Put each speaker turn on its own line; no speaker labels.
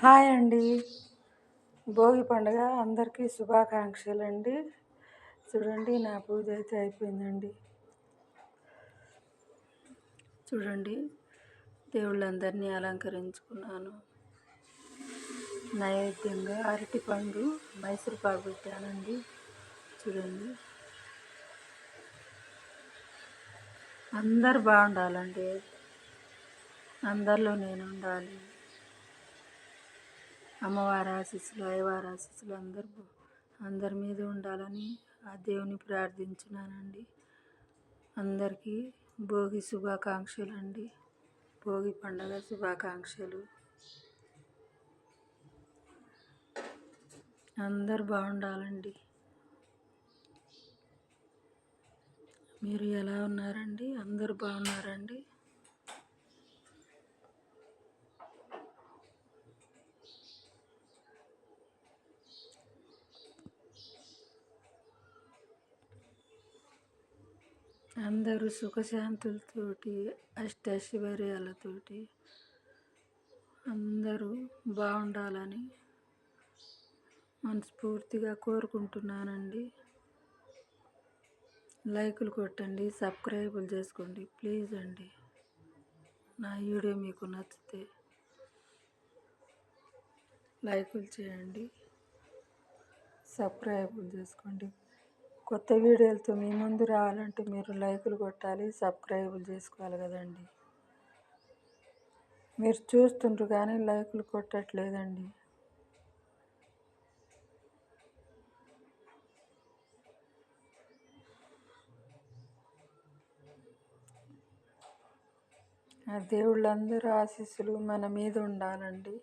Hi అండి. భోగి పండుగ అందరికీ శుభాకాంక్షలండి. చూడండి నా పూజ అయితే అయిపోయిందండి. చూడండి దేవుళ్ళందరినీ అలంకరించుకున్నాను. నైవేద్యంగా అరటిపండు మైసూరుపాకు పెట్టానండి. చూడండి అందరు బాగుండాలండి, అందరిలో నేను ఉండాలి. అమ్మవారి ఆశీస్సులు అయ్యవారి ఆశీస్సులు అందరి మీద ఉండాలని ఆ దేవుని ప్రార్థించున్నానండి. అందరికీ భోగి శుభాకాంక్షలు అండి. భోగి పండుగ శుభాకాంక్షలు. అందరు బాగుండాలండి. మీరు ఎలా ఉన్నారండి? అందరు బాగున్నారండి? అందరూ సుఖశాంతులతోటి అష్టైశ్వర్యాలతోటి అందరూ బాగుండాలని మనస్ఫూర్తిగా కోరుకుంటున్నానండి. లైకులు కొట్టండి, సబ్స్క్రైబులు చేసుకోండి ప్లీజ్ అండి. నా వీడియో మీకు నచ్చితే లైకులు చేయండి, సబ్స్క్రైబులు చేసుకోండి. కొత్త వీడియోలతో మీ ముందు రావాలంటే మీరు లైకులు కొట్టాలి, సబ్స్క్రైబులు చేసుకోవాలి కదండి. మీరు చూస్తుంటారు కానీ లైకులు కొట్టట్లేదండి. ఆ దేవుళ్ళందరూ ఆశీస్సులు మన మీద ఉండాలండి.